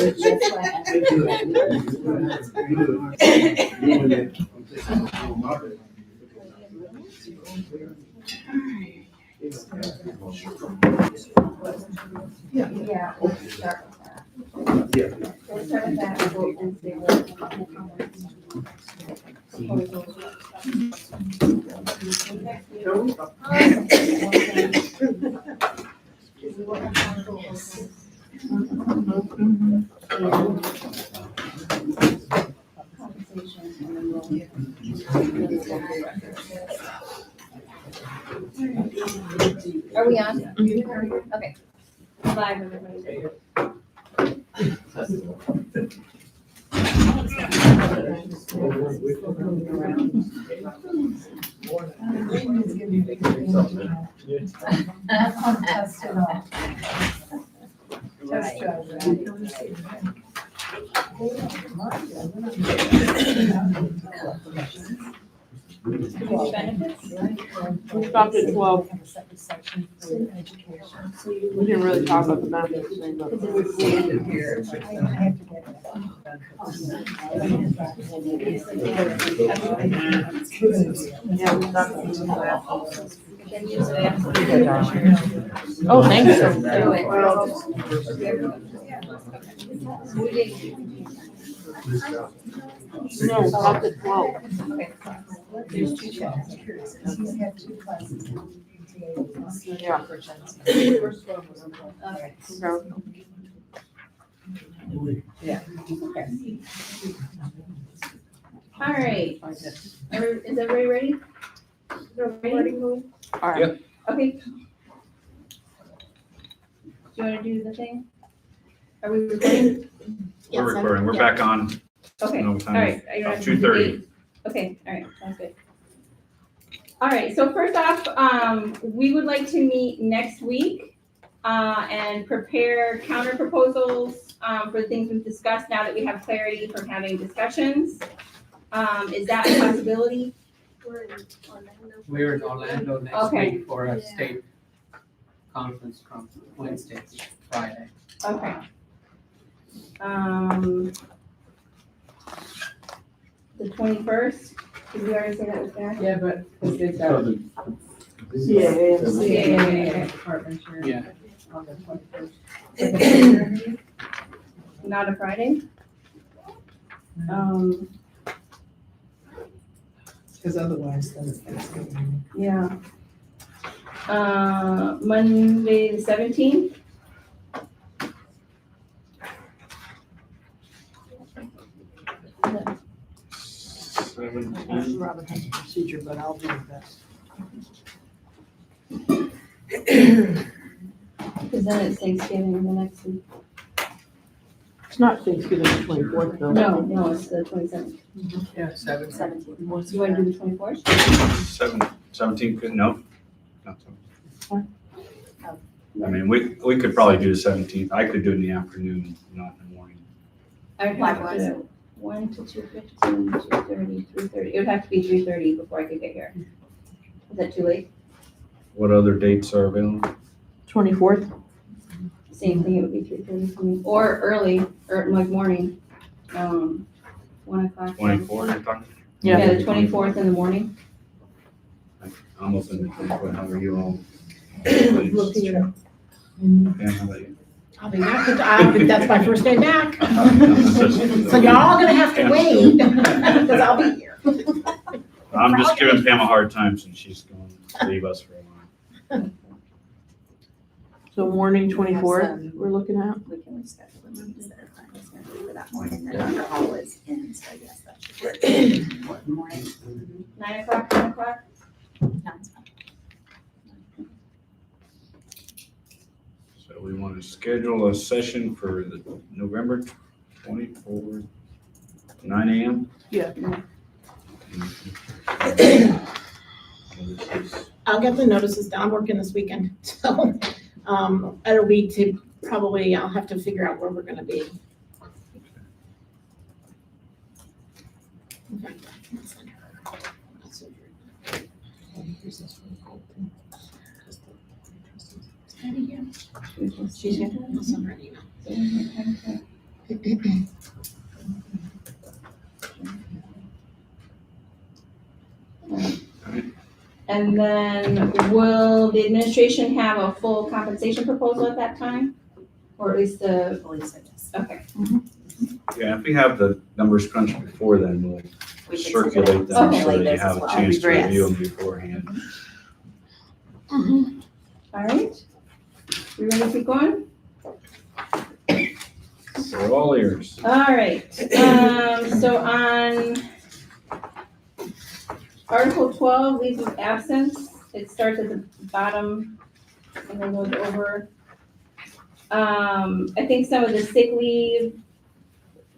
Yeah, we'll start with that. We'll start with that and see Are we on? Okay. Live, everybody. Test it all. Test benefits? We stopped at 12. We didn't really talk about the benefits thing, but. Yeah, we stopped at 12. Oh, thanks. No, stopped at 12. There's two checks. You have two classes. Yeah. Yeah. All right. Is everybody ready? All right. Okay. Do you want to do the thing? Are we recording? We're recording, we're back on. Okay, No all time. right. Are you ready? 2:30. Okay, all right, sounds good. All right, so first off, we would like to meet next week and prepare counter proposals for the things we've discussed now that we have clarity from having discussions. Is that a possibility? We're in Orlando next Okay. week for a state conference from Wednesday to Friday. Okay. The 21st, did we already say that was there? Yeah, but because they've got. Yeah. Department chair Yeah. on the 21st. Not a Friday? Because otherwise, then it's Thanksgiving. Yeah. Monday the 17th? Robin has a procedure, but I'll do the best. Because then it's Thanksgiving the next week. It's not Thanksgiving the 24th though. No, it's the 27th. Yeah, 7. 17th. You want to do the 24th? 17 could, no. Not 17. Oh. I mean, we could probably do the 17th. I could do it in the afternoon, not in the morning. I would have to do it 1 to 2:15, 2:30, 3:30. It would have to be 3:30 before I could get here. Is that too late? What other dates are available? 24th? Same thing, it would be 3:30 for me. Or early, or like morning, 1 o'clock. 24, you're talking? Yeah, the 24th in the morning. I'm open to 24, how are you all? Look here. Yeah, how about you? I'll be back, that's my first day back. So y'all all gonna have to wait, because I'll be here. I'm just giving Pam a hard time since she's going to leave us for a while. So morning 24th, we're looking at? We can reschedule the meetings that are currently scheduled for that morning, then Dr. Hall is in, so yes, that should work. Morning. 9 o'clock, 10 o'clock? Nine's fine. So we want to schedule a session for the November 24th, 9 a.m.? Yeah. I'll get the notices done, I'm working this weekend, so, at a week to, probably, I'll have to figure out where we're gonna be. Okay. She's here. I'll send her an email. And then will the administration have a full compensation proposal at that time? Or at least I the, believe so, yes. okay, Yeah, if we have the numbers crunched before then, we'll We can circulate them Okay. so that you those have as a well. chance to Yes. review them beforehand. all right. We ready to keep going? We're all ears. All right, so on Article 12, leaves of absence, it starts at the bottom and then goes over. I think some of the sick leave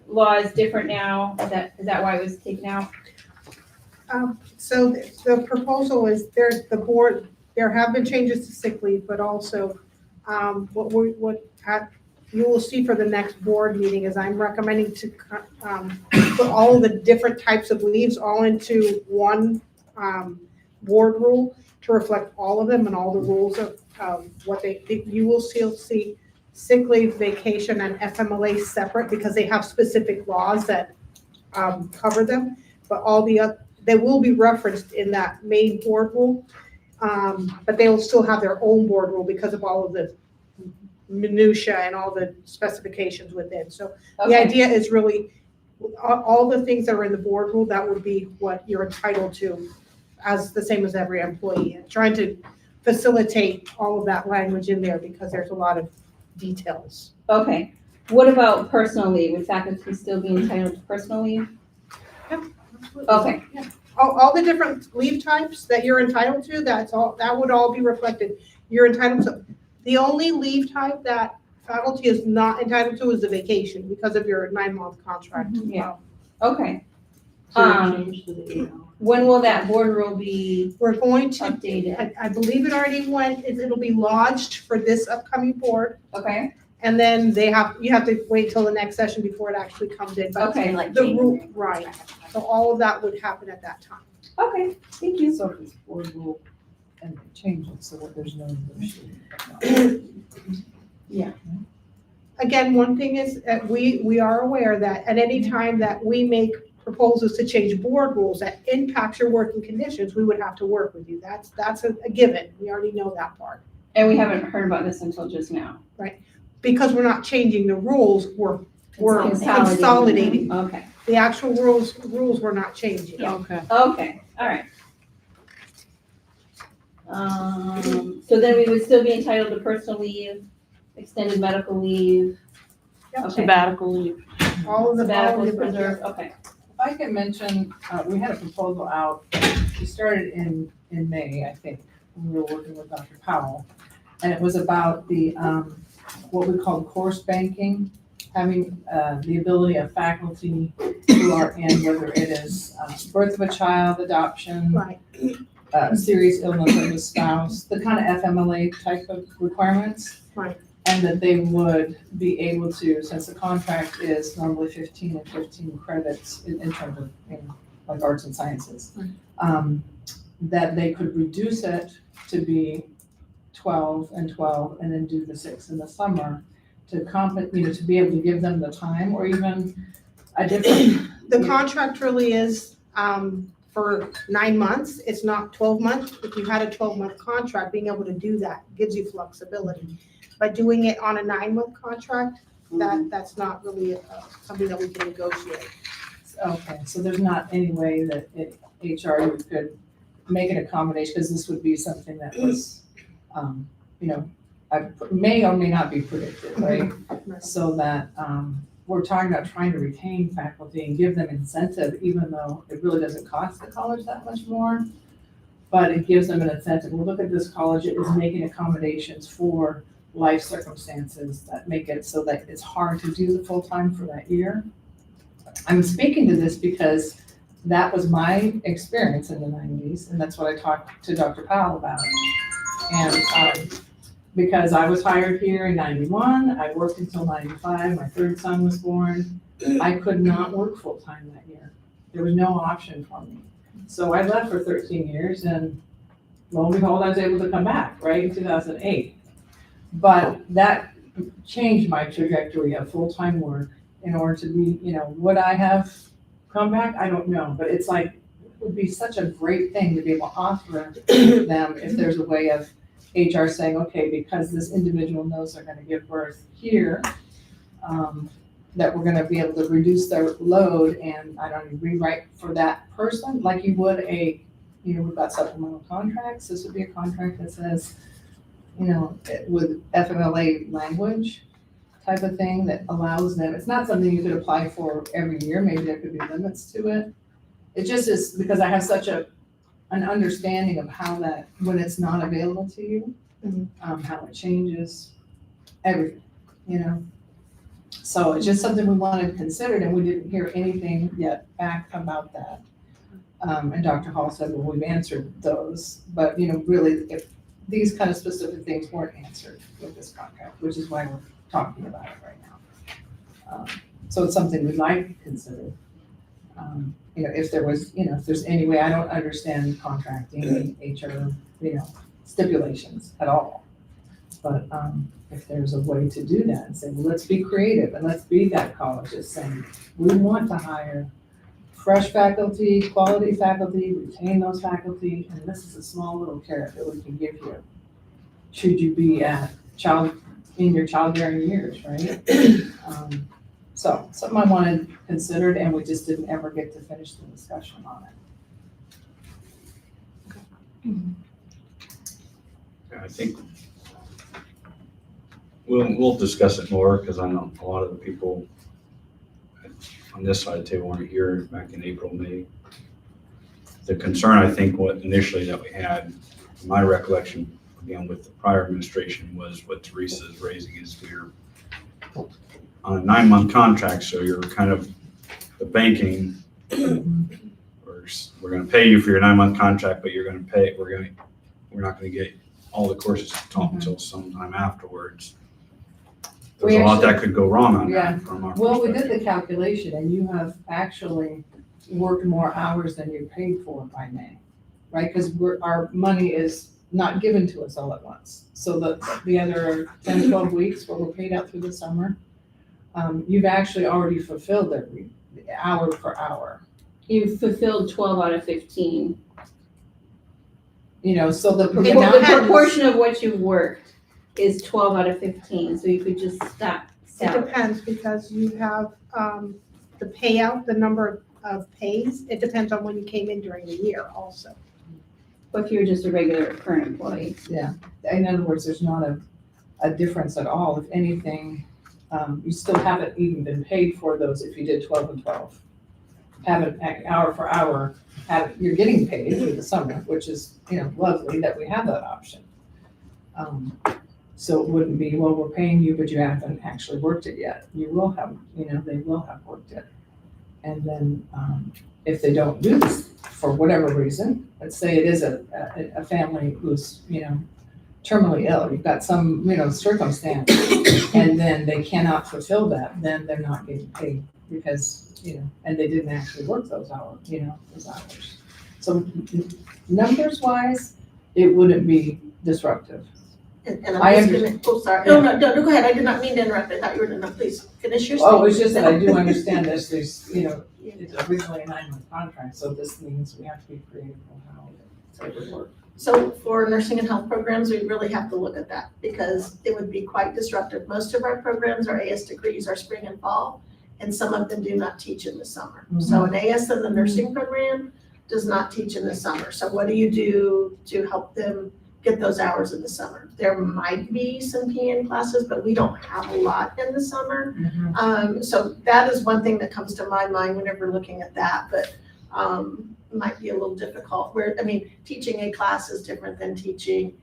law is different now, is that why it was taken out? So the proposal is the board, there have been changes to sick leave, but also, you will see for the next board meeting is I'm recommending to, put all of the different types of leaves all into one, board rule to reflect all of them and all the rules of, what you will still see sick leave, vacation, and FMLA separate because they have specific laws that, cover them. But they will be referenced in that main board rule, but they will still have their own board rule because of all of the minutia and all the specifications within. So the Okay. idea is really, all the things that are in the board rule, that would be what you're entitled to as the same as every employee. And trying to facilitate all of that language in there because there's a lot of details. Okay, what about personal leave, would faculty still be entitled to personal leave? Okay, All the different leave types that you're entitled to, that would all be reflected. You're entitled to, the only leave type that faculty is not entitled to is the vacation because of your 9-month contract. Yeah. okay. So Um, change to the 8 hours. When will that board rule be We're going to, updated? I believe it already went, it'll be lodged for this upcoming board. Okay, And then you have to wait till the next session before it actually comes in. But okay, Like the January. rule, right. So all of that would happen at that time. okay, thank you. So if it's board rule and they change it so that there's no negotiating. Again, one thing is, we are aware that at any time that we make proposals to change board rules that impacts your working conditions, we would have to work with you. That's a given. We already know that part. And we haven't heard about this until just now. Because we're not changing the rules, we're Consolidating. consolidating. Okay, The actual rules we're not changing. Yeah. Okay. okay, all right. So then we would still be entitled to personal leave, extended medical leave. Yep. Okay. Sabbatical leave. All of the. Sabbatical is preserved, okay, If I can mention, we had a proposal out, we started in May, I think, when we were working with Dr. Powell. And it was about the, what we call course banking, having the ability of faculty who are in, whether it is birth of a child, adoption, Right. serious illness of a spouse, the kind of FMLA type of requirements. Right. And that they would be able to, since the contract is normally 15 and 15 credits in terms of, like arts and sciences, that they could reduce it to be 12 and 12 and then do the 6 in the summer to to be able to give them the time or even a different. The contract really is, for 9 months. It's not 12 months. If you had a 12-month contract, being able to do that gives you flexibility. By doing it on a 9-month contract, that's not really something that we can negotiate. Okay, so there's not any way that HR could make an accommodation, because this would be something that was, may or may not be predicted, right? So that, we're talking about trying to retain faculty and give them incentive, even though it really doesn't cost the college that much more. But it gives them an incentive. Well, look at this college, it is making accommodations for life circumstances that make it so that it's hard to do the full-time for that year. I'm speaking to this because that was my experience in the 90s, and that's what I talked to Dr. Powell about. And because I was hired here in 91, I worked until 95, my third son was born. I could not work full-time that year. There was no option for me. So I left for 13 years, and lo and behold, I was able to come back, right, in 2008. But that changed my trajectory of full-time work in order to be, would I have come back? I don't know, but it's like, it would be such a great thing to be able to offer them if there's a way of HR saying, okay, because this individual knows they're gonna give birth here, that we're gonna be able to reduce their load and I don't know, rewrite for that person, like you would we've got supplemental contracts, this would be a contract that says, with FMLA language type of thing that allows them, it's not something you could apply for every year, maybe there could be limits to it. It just is because I have such an understanding of how that, when it's not available to you, how it changes everything, So it's just something we wanted considered and we didn't hear anything yet back about that. And Dr. Hall said, well, we've answered those, but really, if these kind of specific things weren't answered with this contract, which is why we're talking about it right now. So it's something we'd like to consider. If there was, if there's any way, I don't understand contracting, HR, stipulations at all. But if there's a way to do that and say, well, let's be creative and let's be that college that's saying, we want to hire fresh faculty, quality faculty, retain those faculty, and this is a small little carrot that we can give you. Should you be in your childbearing years, right? So something I wanted considered and we just didn't ever get to finish the discussion on it. I think we'll discuss it more because I know a lot of the people on this side of the table weren't here back in April, May. The concern, I think, what initially that we had, from my recollection, again, with the prior administration was what Teresa is raising is we're on a 9-month contract, so you're kind of the banking, we're going to pay you for your 9-month contract, but we're not going to get all the courses taught until sometime afterwards. There's a lot that could go wrong on that from our Well, we perspective. did the calculation and you have actually worked more hours than you're paid for by May, right? Because our money is not given to us all at once. So the other 10, 12 weeks where we're paid out through the summer, you've actually already fulfilled every hour for hour. You've fulfilled 12 out of 15. So the The amount proportion of what you've worked is 12 out of 15, so you could just stop It salary. depends because you have, the payout, the number of pays, it depends on when you came in during the year also. But if you're just a regular current employee. in other words, there's not a difference at all. If anything, you still haven't even been paid for those if you did 12 and 12. Haven't hour for hour, you're getting paid through the summer, which is, lovely that we have that option. So it wouldn't be, well, we're paying you, but you haven't actually worked it yet. You will have, they will have worked it. And then if they don't do this for whatever reason, let's say it is a family who's, terminally ill, you've got some, circumstance, and then they cannot fulfill that, then they're not getting paid because, and they didn't actually work those hours, those hours. So numbers wise, it wouldn't be disruptive. And I I'm just gonna, sorry, no, go ahead, I did not mean to interrupt, I thought you were gonna, please finish your statement. Oh, it's just that I do understand this, there's, it's originally a 9-month contract, so this means we have to be creative on how it would work. So for nursing and health programs, we really have to look at that because it would be quite disruptive. Most of our programs, our AS degrees are spring and fall, and some of them do not teach in the summer. So an AS in the nursing program does not teach in the summer. So what do you do to help them get those hours in the summer? There might be some PN classes, but we don't have a lot in the summer. So that is one thing that comes to my mind whenever looking at that, but might be a little difficult teaching a class is different than teaching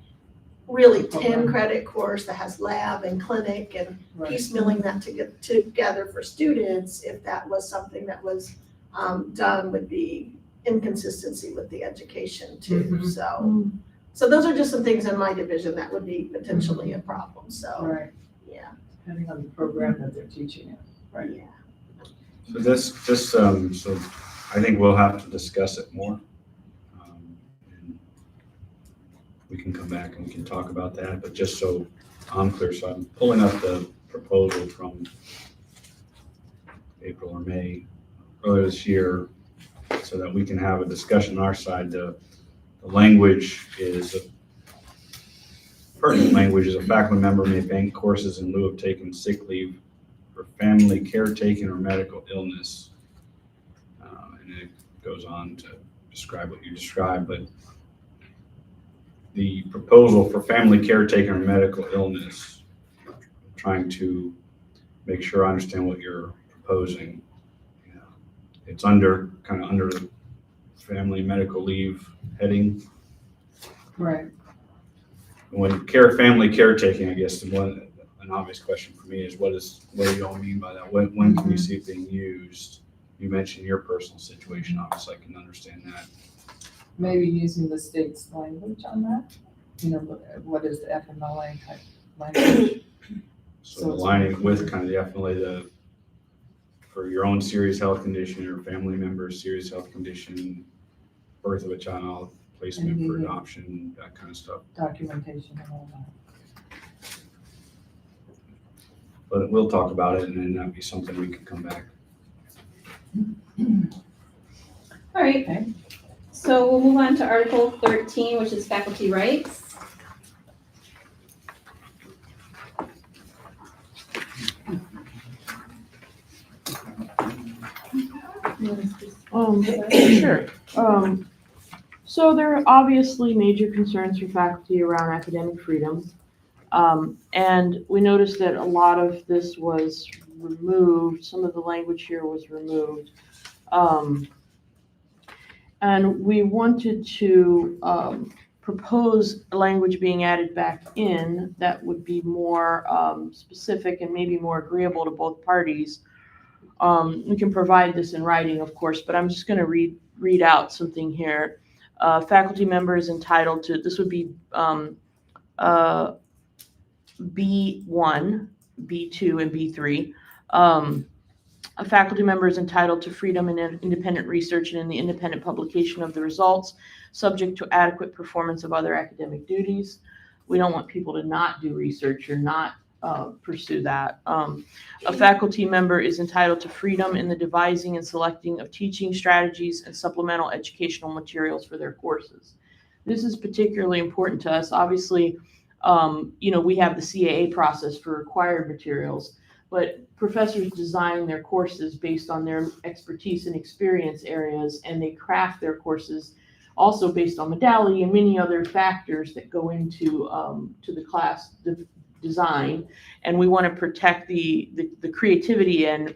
really 10 credit course that has lab and clinic and piecemealing that to get together for students. If that was something that was done would be inconsistency with the education too. So those are just some things in my division that would be potentially a problem. So, Right. Yeah. Depending on the program that they're teaching it. Right. Yeah. So this, so I think we'll have to discuss it more. And we can come back and we can talk about that, but just so I'm clear, so I'm pulling up the proposal from April or May, earlier this year, so that we can have a discussion on our side. The language is, pertinent language is a faculty member may bank courses in lieu of taking sick leave for family caretaking or medical illness. And it goes on to describe what you described, but the proposal for family caretaking or medical illness, I'm trying to make sure I understand what you're proposing. It's under the family medical leave heading. Right. When family caretaking, I guess an obvious question for me is what do you all mean by that? When can you see it being used? You mentioned your personal situation, obviously I can understand that. Maybe using the state's language on that, what is the FMLA type language? So aligning with kind of the FMLA, for your own serious health condition or family member's serious health condition, birth of a child, placement for adoption, that kind of stuff. Documentation and all that. But we'll talk about it and then that'd be something we could come back. All right, Okay. so we'll move on to Article 13, which is faculty rights. Sure. So there are obviously major concerns for faculty around academic freedom. And we noticed that a lot of this was removed, some of the language here was removed. And we wanted to propose language being added back in that would be more specific and maybe more agreeable to both parties. We can provide this in writing, of course, but I'm just going to read out something here. Faculty member is entitled to, this would be B1, B2, and B3. A faculty member is entitled to freedom in independent research and in the independent publication of the results, subject to adequate performance of other academic duties. We don't want people to not do research or not pursue that. A faculty member is entitled to freedom in the devising and selecting of teaching strategies and supplemental educational materials for their courses. This is particularly important to us. Obviously, we have the CAA process for required materials, but professors design their courses based on their expertise and experience areas, and they craft their courses also based on modality and many other factors that go into to the class design. And we want to protect the creativity and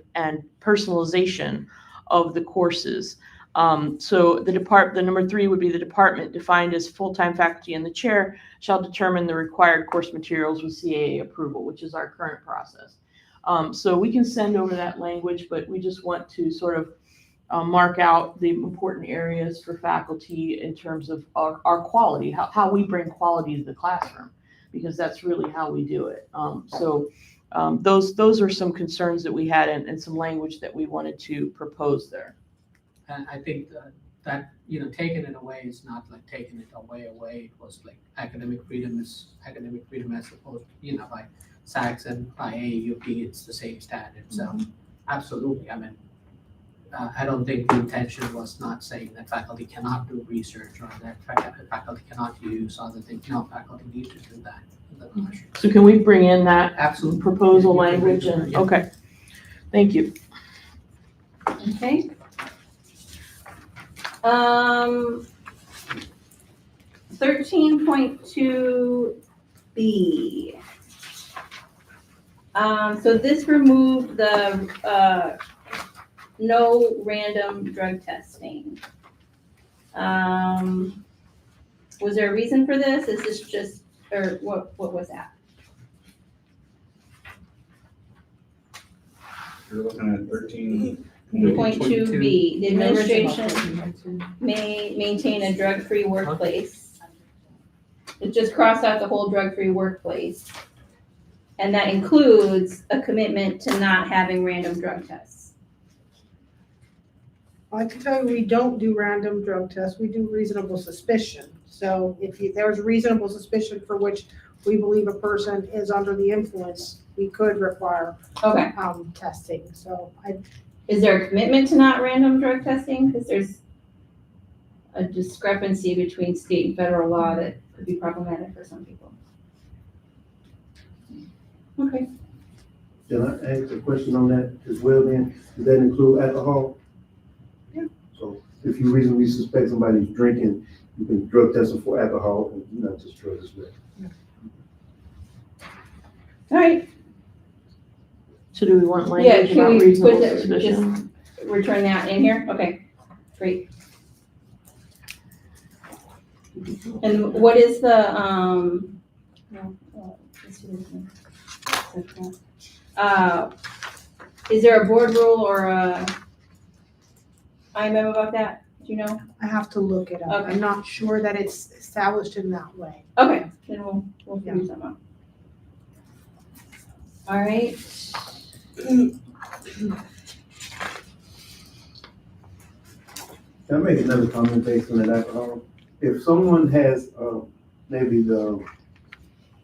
personalization of the courses. So the number 3 would be the department, defined as full-time faculty and the chair shall determine the required course materials with CAA approval, which is our current process. So we can send over that language, but we just want to sort of mark out the important areas for faculty in terms of our quality, how we bring quality to the classroom, because that's really how we do it. Those are some concerns that we had and some language that we wanted to propose there. And I think that taken it away is not like taking it away. It was like academic freedom as opposed to, by SACS and by AAUP, it's the same standard. So absolutely, I mean, I don't think the intention was not saying that faculty cannot do research or that faculty cannot use other things. No, faculty need to do that in the classroom. So can we bring in that Absolutely. proposal language? And okay, thank you. Okay. 13.2B. So this removed the no random drug testing. Was there a reason for this? Is this just, or what was that? You're looking at 13. 2.2B, the administration administration. may maintain a drug-free workplace. It just crossed out the whole drug-free workplace. And that includes a commitment to not having random drug tests. I can tell you, we don't do random drug tests, we do reasonable suspicion. So if there's reasonable suspicion for which we believe a person is under the influence, we could require Okay. testing. So Is there a commitment to not random drug testing? Because there's a discrepancy between state and federal law that could be problematic for some people. Okay. Can I ask a question on that as well then? Does that include alcohol? Yeah. So if you reasonably suspect somebody's drinking, you can drug test them for alcohol and not just drugs as well. All right, So do we want yeah, language can about we reasonable put that, suspicion? just return that in here? Okay, great. And what is the, is there a board rule or a IMM about that? Do you know? I have to look it up. Okay. I'm not sure that it's established in that way. Okay, then we'll figure something out. All right. Can I make another comment based on that alcohol? If someone has, maybe the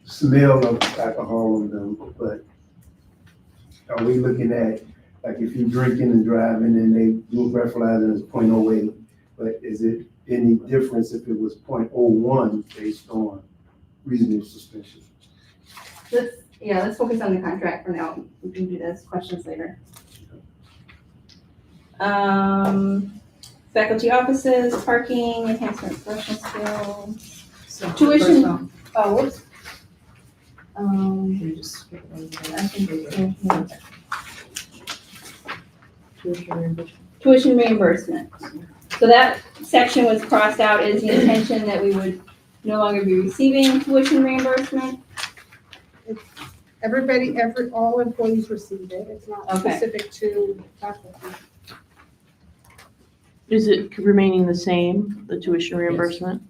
smell of alcohol on them, but are we looking at, like if you're drinking and driving and they do breathalyzer and it's 0.08, but is it any difference if it was 0.01 based on reasonable suspicion? Let's focus on the contract for now. We can do those questions later. Faculty offices, parking, enhancement of professional skills. So Tuition. first off, Oh, whoops. we just skip over that. I think Tuition reimbursement. tuition reimbursement. So that section was crossed out as the intention that we would no longer be receiving tuition reimbursement. All employees receive it. It's not Okay. specific to faculty. Is it remaining the same, the tuition reimbursement?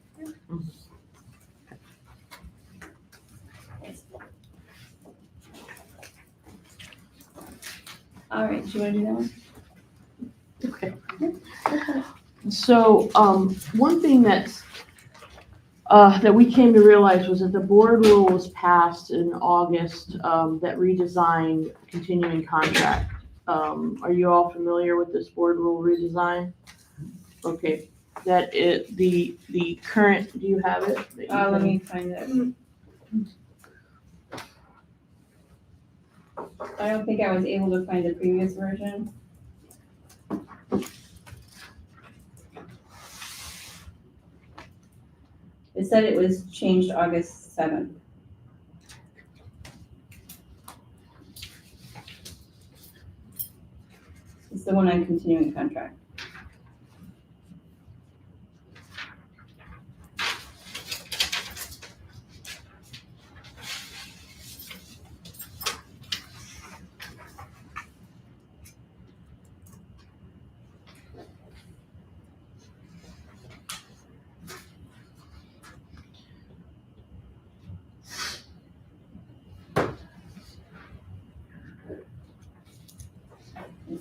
All right, do you want to do that one? Okay. So, one thing that we came to realize was that the board rule was passed in August, that redesigned continuing contract. Are you all familiar with this board rule redesign? Okay, the current, do you have it? that you Let can- me find it. I don't think I was able to find the previous version. It said it was changed August 7th. It's the one on continuing contract.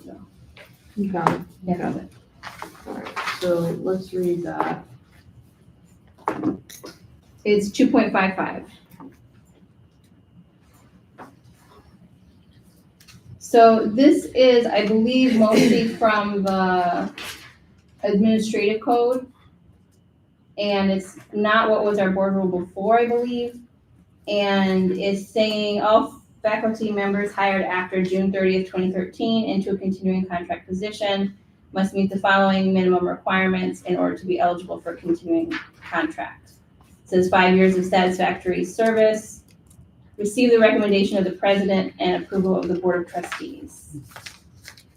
So, You got it. yeah, got it. So let's read that. It's 2.55. So this is, I believe, mostly from the administrative code. And it's not what was our board rule before, I believe. And it's saying all faculty members hired after June 30th, 2013 into a continuing contract position must meet the following minimum requirements in order to be eligible for continuing contract. It says 5 years of satisfactory service, receive the recommendation of the president and approval of the board of trustees.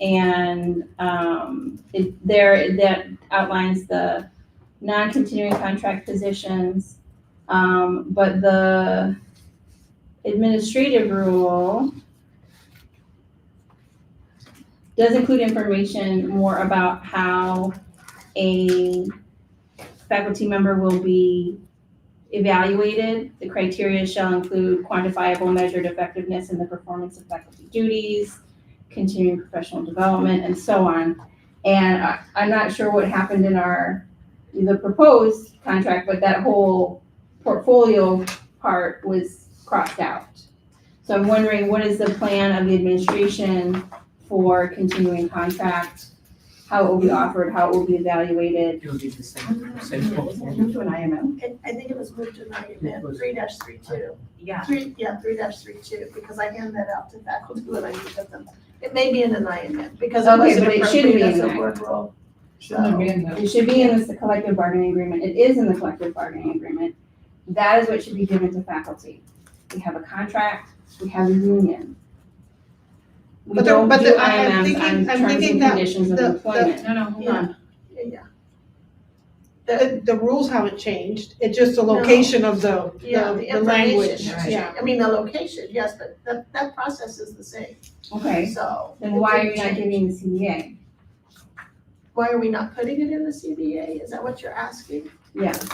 And that outlines the non-continuing contract positions, but the administrative rule does include information more about how a faculty member will be evaluated. The criteria shall include quantifiable measured effectiveness in the performance of faculty duties, continuing professional development, and so on. And I'm not sure what happened in the proposed contract, but that whole portfolio part was crossed out. So I'm wondering, what is the plan of the administration for continuing contract, how it will be offered, how it will be evaluated. It'll be the same proposal. Move to an IMM. I think it was moved to nine, It was- 3-32. Yeah. 3-32, because I hand that out to faculty when I meet with them. It may be in an IMM, because Okay, it wasn't but it shouldn't be appropriate as in a an board role. Shouldn't have been the. It should be in this collective bargaining agreement. It is in the collective bargaining agreement. That is what should be given to faculty. We have a contract, we have a union. We But don't do I'm IMMs on thinking terms and that conditions of the- employment. No, hold Yeah. on. The rules haven't changed, it's just the location of the language, information. yeah. I mean, the location, yes, but that process is the same, Okay, so. then it why are didn't you not change. giving the CBA? Why are we not putting it in the CBA? Is that what you're asking? Yes.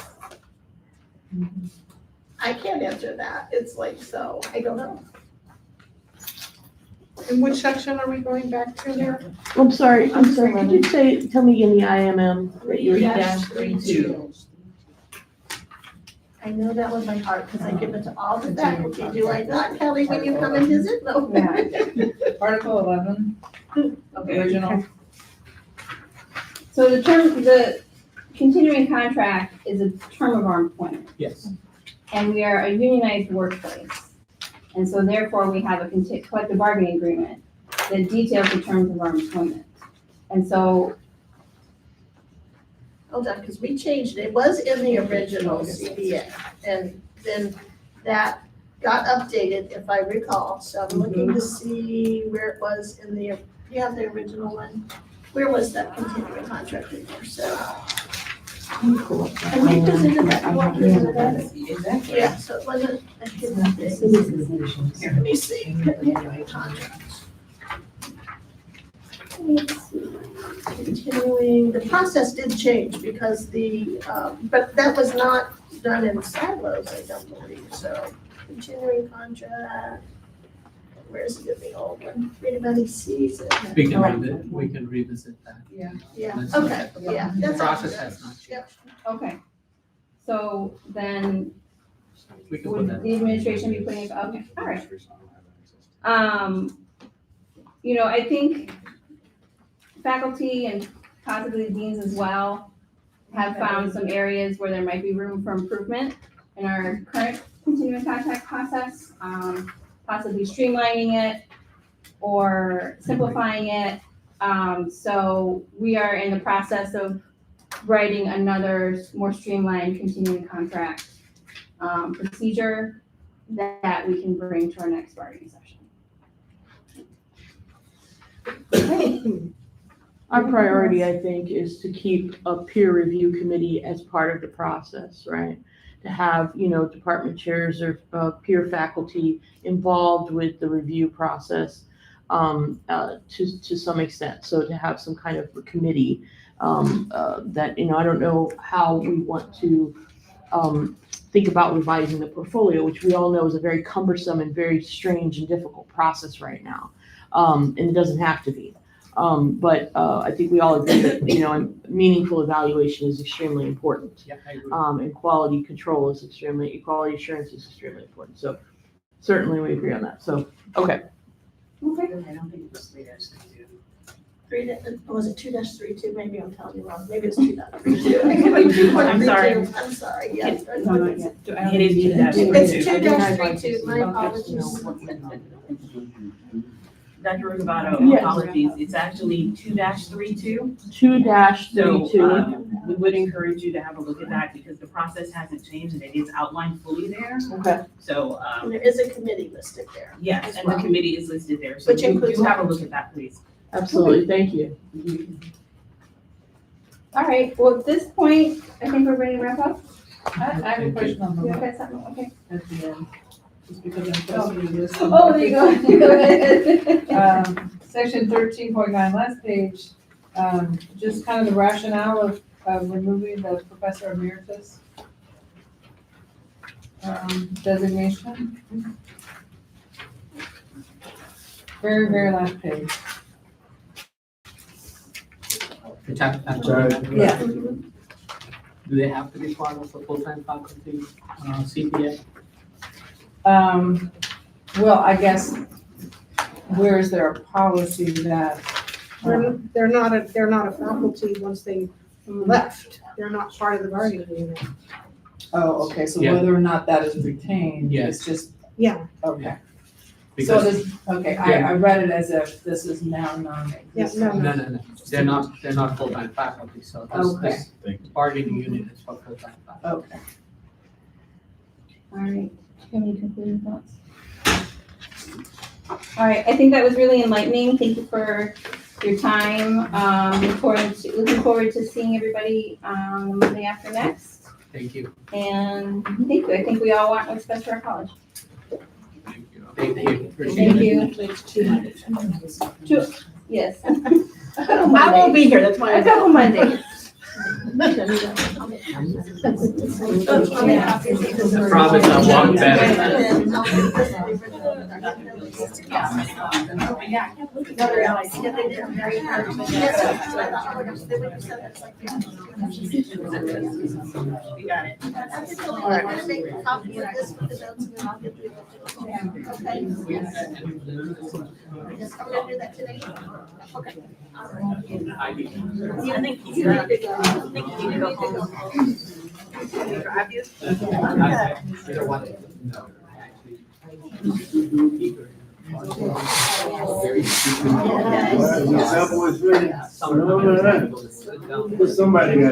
I can't answer that. It's like, so, I don't know. In which section are we going back to here? I'm sorry, could you tell me again the IMM that you were? 3-32. I know that was my heart, because I give it to all the faculty, do I not, Kelly, when you come and visit? No. Article 11, Okay. original. So the continuing contract is a term of our employment, Yes. and we are a unionized workplace. And so therefore, we have a collective bargaining agreement that details the terms of our employment. And so, Hold on, because we changed it. It was in the original CBA, and then that got updated, if I recall. So I'm looking to see where it was in the, you have the original one? Where was that continuing contract in there? So, and we presented that, what presented that? Exactly. Yeah, so it wasn't, here, let me see, continuing contract. Continuing, the process did change because but that was not done in silos, I don't believe, so continuing contract. Where's it in the old one? Read about he sees it. We can revisit that. Yeah, Let's okay, look at it. yeah, The that's. process has not changed. Yep. okay. So then, We can put would that. the administration be putting, okay, all right. I think faculty and possibly deans as well have found some areas where there might be room for improvement in our current continuing contract process, possibly streamlining it or simplifying it. So we are in the process of writing another more streamlined continuing contract procedure that we can bring to our next bargaining session. Our priority, I think, is to keep a peer review committee as part of the process, right? To have, department chairs or peer faculty involved with the review process to some extent. So to have some kind of a committee that, I don't know how we want to think about revising the portfolio, which we all know is a very cumbersome and very strange and difficult process right now. And it doesn't have to be. But I think we all agree that, meaningful evaluation is extremely important. Yeah, I agree. And quality control is quality assurance is extremely important. So certainly we agree on that. So, okay. Okay. I don't think it was 3-32. Was it 2-32? Maybe I'm telling you wrong. Maybe it's 2.32. I'm sorry. I'm sorry, yes. No, not yet. It is 2-32. It's I think I'd like to 2-32, see my that. apologies. Dr. Rugabato, Yes. apologies, it's actually 2-32. 2-32. So we would encourage you to have a look at that because the process hasn't changed and it is outlined fully there. Okay. So, And there is a committee listed there. yes, as and the well. committee is listed there. So Which includes do have a faculty. look at that, please. Absolutely. Thank you. All right, well, at this point, I think we're ready to wrap up. I have a question on You the, got something? Okay. at the end, just because I'm supposed to do this. Oh, there you go. Go ahead. Section 13.9, last page, just kind of the rationale of removing the professor emeritus designation. Very, very last page. The faculty Sorry. members, Yeah. do they have to be part of the full-time faculty CPA? Well, I guess where is there a policy that? They're not a faculty once they left. They're not part of the bargaining unit. Oh, okay, so Yeah. whether or not that is retained, Yeah. it's just, Yeah, okay. So Because, it is, okay, I read it as if this is now non-existent. no. they're not full-time faculty, so this bargaining unit is for full-time faculty. Okay. All right, do you have any concluding thoughts? All right, I think that was really enlightening. Thank you for your time. Looking forward to seeing everybody the Monday after next. Thank you. And thank you. I think we all want what's best for our college. Thank you. Appreciate Thank it. you. Yes. I won't be here, that's why. A couple Mondays. Promise I'll walk better. I need I don't want it. No. That was really, Somebody somebody got